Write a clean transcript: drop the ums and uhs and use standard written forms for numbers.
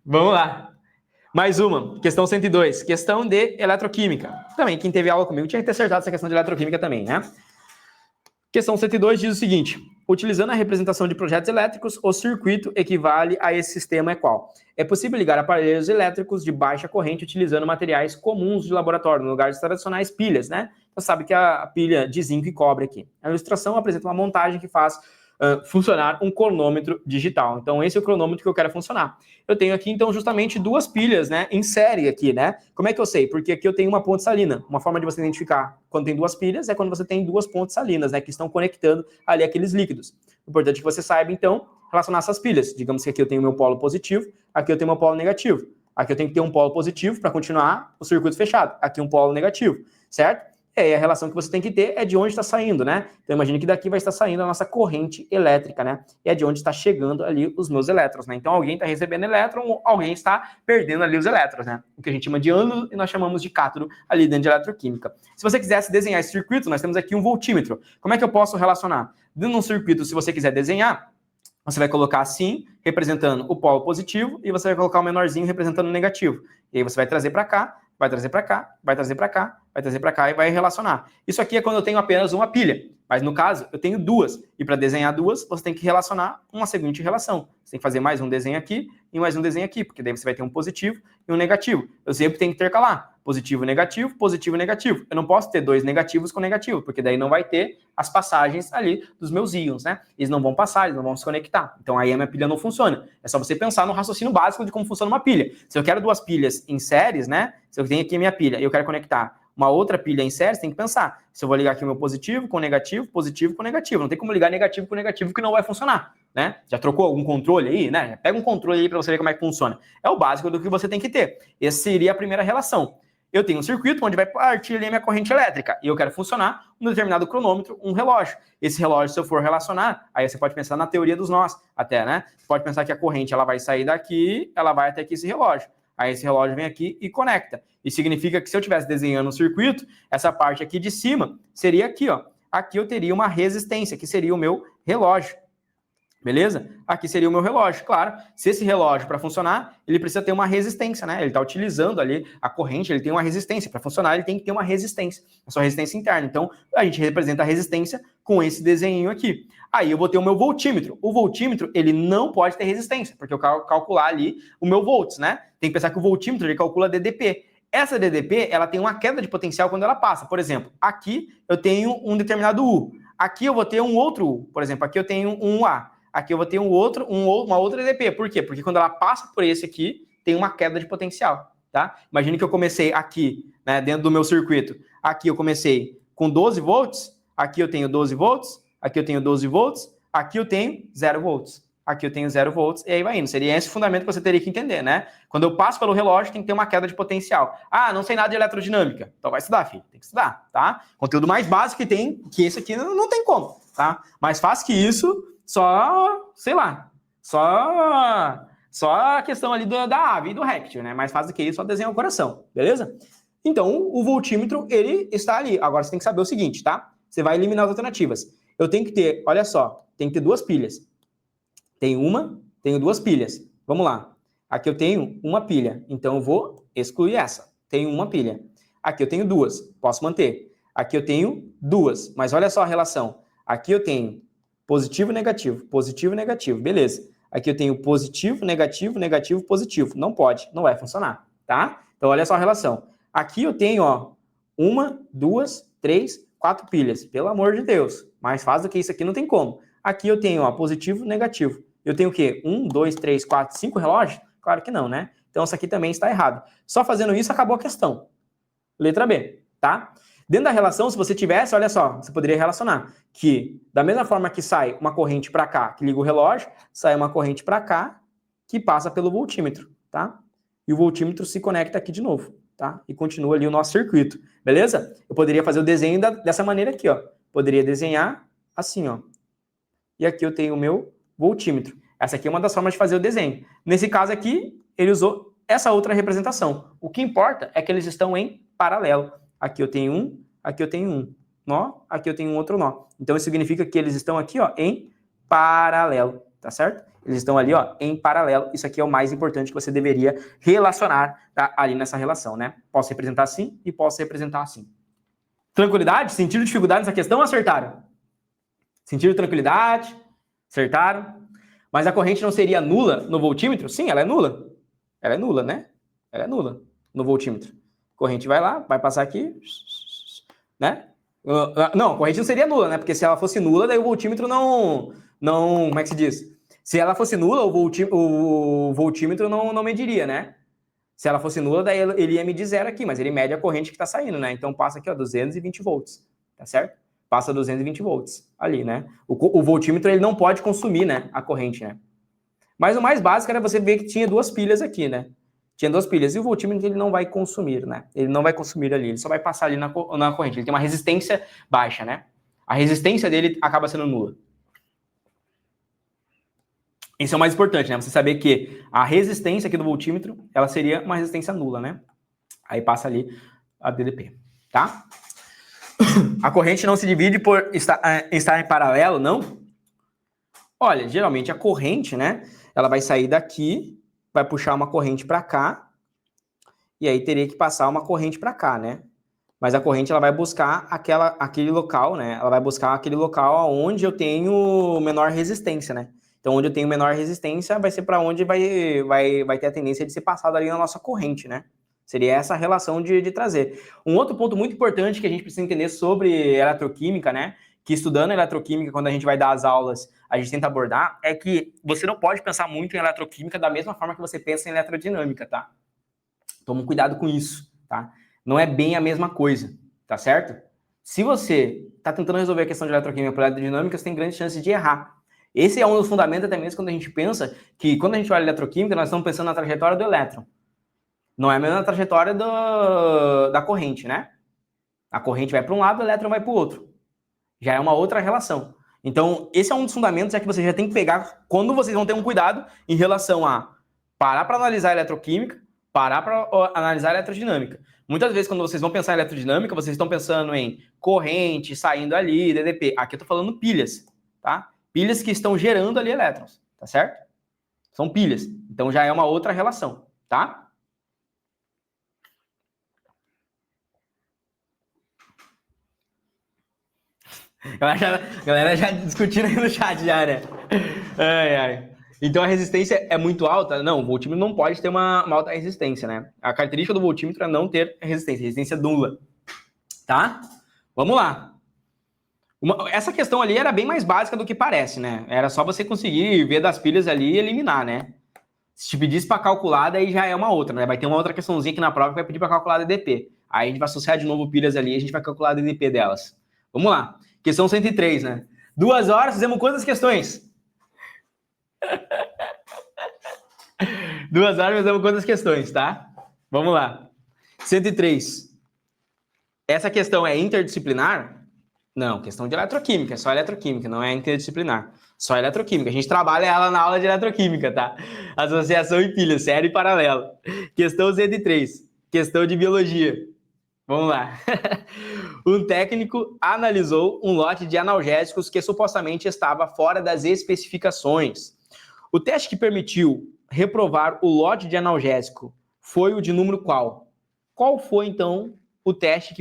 Vamos lá. Mais uma, questão 102, questão de eletroquímica. Também, quem teve aula comigo tinha que ter acertado essa questão de eletroquímica também, né? Questão 102 diz o seguinte: utilizando a representação de projetos elétricos, o circuito equivale a esse sistema é qual? É possível ligar aparelhos elétricos de baixa corrente utilizando materiais comuns de laboratório, no lugar das tradicionais pilhas, né? Você sabe que a pilha de zinco e cobre aqui. A ilustração apresenta uma montagem que faz funcionar um cronômetro digital. Então, esse é o cronômetro que eu quero funcionar. Eu tenho aqui, então, justamente duas pilhas, né, em série aqui, né? Como é que eu sei? Porque aqui eu tenho uma ponte salina. Uma forma de você identificar quando tem duas pilhas é quando você tem duas pontes salinas, né, que estão conectando ali aqueles líquidos. O importante é que você saiba, então, relacionar essas pilhas. Digamos que aqui eu tenho meu polo positivo, aqui eu tenho meu polo negativo. Aqui eu tenho que ter um polo positivo para continuar o circuito fechado. Aqui um polo negativo, certo? E aí a relação que você tem que ter é de onde está saindo, né? Então imagine que daqui vai estar saindo a nossa corrente elétrica, né? E é de onde está chegando ali os meus elétrons, né? Então alguém está recebendo elétron, alguém está perdendo ali os elétrons, né? O que a gente chama de ânodo e nós chamamos de cátodo ali dentro de eletroquímica. Se você quisesse desenhar esse circuito, nós temos aqui um voltímetro. Como é que eu posso relacionar? Dentro de um circuito, se você quiser desenhar, você vai colocar assim, representando o polo positivo, e você vai colocar o menorzinho representando o negativo. E aí você vai trazer para cá, vai trazer para cá, vai trazer para cá, vai trazer para cá e vai relacionar. Isso aqui é quando eu tenho apenas uma pilha, mas no caso eu tenho duas. E para desenhar duas, você tem que relacionar uma seguinte relação. Você tem que fazer mais um desenho aqui e mais um desenho aqui, porque daí você vai ter um positivo e um negativo. Eu sempre tenho que intercalar positivo e negativo, positivo e negativo. Eu não posso ter dois negativos com negativo, porque daí não vai ter as passagens ali dos meus íons, né? Eles não vão passar, eles não vão se conectar. Então aí a minha pilha não funciona. É só você pensar no raciocínio básico de como funciona uma pilha. Se eu quero duas pilhas em séries, né? Se eu tenho aqui a minha pilha e eu quero conectar uma outra pilha em série, você tem que pensar. Se eu vou ligar aqui o meu positivo com negativo, positivo com negativo. Não tem como ligar negativo com negativo que não vai funcionar, né? Já trocou algum controle aí, né? Pega um controle aí para você ver como é que funciona. É o básico do que você tem que ter. Essa seria a primeira relação. Eu tenho um circuito onde vai partir ali a minha corrente elétrica e eu quero funcionar um determinado cronômetro, um relógio. Esse relógio, se eu for relacionar, aí você pode pensar na teoria dos nós até, né? Você pode pensar que a corrente ela vai sair daqui, ela vai até aqui esse relógio. Aí esse relógio vem aqui e conecta. Isso significa que se eu estivesse desenhando um circuito, essa parte aqui de cima seria aqui, ó. Aqui eu teria uma resistência, que seria o meu relógio. Beleza? Aqui seria o meu relógio. Claro, se esse relógio, para funcionar, ele precisa ter uma resistência, né? Ele está utilizando ali a corrente, ele tem uma resistência. Para funcionar, ele tem que ter uma resistência, a sua resistência interna. Então, a gente representa a resistência com esse desenho aqui. Aí eu vou ter o meu voltímetro. O voltímetro, ele não pode ter resistência, porque eu calcular ali o meu volts, né? Tem que pensar que o voltímetro, ele calcula DDP. Essa DDP, ela tem uma queda de potencial quando ela passa. Por exemplo, aqui eu tenho um determinado U. Aqui eu vou ter um outro U. Por exemplo, aqui eu tenho um A. Aqui eu vou ter uma outra EDP. Por quê? Porque quando ela passa por esse aqui, tem uma queda de potencial, tá? Imagine que eu comecei aqui, né, dentro do meu circuito. Aqui eu comecei com 12 volts, aqui eu tenho 12 volts, aqui eu tenho 12 volts, aqui eu tenho 0 volts. Aqui eu tenho 0 volts, e aí vai indo. Seria esse o fundamento que você teria que entender, né? Quando eu passo pelo relógio, tem que ter uma queda de potencial. Ah, não sei nada de elerodinâmica. Então vai estudar, filho. Tem que estudar, tá? Conteúdo mais básico que tem, que esse aqui não tem como, tá? Mais fácil que isso, só, sei lá, só a questão ali da ave e do réptil, né? Mais fácil do que isso, só desenhar o coração, beleza? Então, o voltímetro, ele está ali. Agora, você tem que saber o seguinte, tá? Você vai eliminar as alternativas. Eu tenho que ter, olha só, tem que ter duas pilhas. Tenho duas pilhas. Vamos lá. Aqui eu tenho uma pilha, então eu vou excluir essa. Tenho uma pilha. Aqui eu tenho duas, posso manter. Aqui eu tenho duas, mas olha só a relação. Aqui eu tenho positivo, negativo, beleza. Aqui eu tenho positivo, negativo, positivo. Não pode, não vai funcionar, tá? Então olha só a relação. Aqui eu tenho, ó, uma, duas, três, quatro pilhas. Pelo amor de Deus, mais fácil do que isso aqui não tem como. Aqui eu tenho, ó, positivo, negativo. Eu tenho o quê? 1, 2, 3, 4, 5 relógios? Claro que não, né? Então isso aqui também está errado. Só fazendo isso acabou a questão. Letra B, tá? Dentro da relação, se você tivesse, olha só, você poderia relacionar que, da mesma forma que sai uma corrente para cá, que liga o relógio, sai uma corrente para cá, que passa pelo voltímetro, tá? E o voltímetro se conecta aqui de novo, tá? E continua ali o nosso circuito, beleza? Eu poderia fazer o desenho dessa maneira aqui, ó. Poderia desenhar assim, ó. E aqui eu tenho o meu voltímetro. Essa aqui é uma das formas de fazer o desenho. Nesse caso aqui, ele usou essa outra representação. O que importa é que eles estão em paralelo. Aqui eu tenho um, aqui eu tenho um nó, aqui eu tenho um outro nó. Então isso significa que eles estão aqui, ó, em paralelo, tá certo? Eles estão ali, ó, em paralelo. Isso aqui é o mais importante que você deveria relacionar, tá, ali nessa relação, né? Posso representar assim e posso representar assim. Tranquilidade? Sentiram dificuldade nessa questão ou acertaram? Sentiram tranquilidade? Acertaram? Mas a corrente não seria nula no voltímetro? Sim, ela é nula. Ela é nula, né? Ela é nula no voltímetro. A corrente vai lá, vai passar aqui, né? Não, a corrente não seria nula, né? Porque se ela fosse nula, daí o voltímetro não... Como é que se diz? Se ela fosse nula, o voltímetro não mediria, né? Se ela fosse nula, daí ele ia medir zero aqui, mas ele mede a corrente que está saindo, né? Então passa aqui, ó, 220 volts, tá certo? Passa 220 volts ali, né? O voltímetro, ele não pode consumir, né, a corrente, né? Mas o mais básico era você ver que tinha duas pilhas aqui, né? Tinha duas pilhas. E o voltímetro, ele não vai consumir, né? Ele não vai consumir ali, ele só vai passar ali na corrente. Ele tem uma resistência baixa, né? A resistência dele acaba sendo nula. Isso é o mais importante, né? Você saber que a resistência aqui do voltímetro, ela seria uma resistência nula, né? Aí passa ali a DDP, tá? A corrente não se divide por estar em paralelo, não? Olha, geralmente a corrente, né? Ela vai sair daqui, vai puxar uma corrente para cá, e aí teria que passar uma corrente para cá, né? Mas a corrente, ela vai buscar aquele local, né? Ela vai buscar aquele local onde eu tenho menor resistência, né? Então, onde eu tenho menor resistência, vai ser para onde vai ter a tendência de ser passado ali na nossa corrente, né? Seria essa a relação de trazer. Um outro ponto muito importante que a gente precisa entender sobre eletroquímica, né? Que estudando eletroquímica, quando a gente vai dar as aulas, a gente tenta abordar, é que você não pode pensar muito em eletroquímica da mesma forma que você pensa em eletrodinâmica, tá? Toma cuidado com isso, tá? Não é bem a mesma coisa, tá certo? Se você está tentando resolver a questão de eletroquímica por eletrodinâmica, você tem grande chance de errar. Esse é um dos fundamentos até mesmo quando a gente pensa que, quando a gente olha eletroquímica, nós estamos pensando na trajetória do elétron. Não é a mesma trajetória da corrente, né? A corrente vai para um lado, o elétron vai para o outro. Já é uma outra relação. Então, esse é um dos fundamentos que você já tem que pegar quando vocês vão ter um cuidado em relação a parar para analisar a eletroquímica, parar para analisar a eletrodinâmica. Muitas vezes, quando vocês vão pensar em eletrodinâmica, vocês estão pensando em corrente saindo ali, DDP. Aqui eu estou falando pilhas, tá? Pilhas que estão gerando ali elétrons, tá certo? São pilhas. Então, já é uma outra relação, tá? A galera já discutindo aí no chat, já, né? Ai, ai. Então a resistência é muito alta? Não, o voltímetro não pode ter uma alta resistência, né? A característica do voltímetro é não ter resistência nula. Tá? Vamos lá. Essa questão ali era bem mais básica do que parece, né? Era só você conseguir ver das pilhas ali e eliminar, né? Se te pedisse para calcular, daí já é uma outra, né? Vai ter uma outra questãozinha aqui na prova que vai pedir para calcular a DDP. Aí a gente vai associar de novo pilhas ali e a gente vai calcular a DDP delas. Vamos lá. Questão 103, né? 2 horas, fizemos quantas questões? 2 horas, fizemos quantas questões, tá? Vamos lá. 103. Essa questão é interdisciplinar? Não, questão de eletroquímica, é só eletroquímica, não é interdisciplinar. Só eletroquímica. A gente trabalha ela na aula de eletroquímica, tá? Associação e pilha, série e paralelo. Questão 103. Questão de biologia. Vamos lá. Um técnico analisou um lote de analgésicos que supostamente estava fora das especificações. O teste que permitiu reprovar o lote de analgésico foi o de número qual? Qual foi, então, o teste que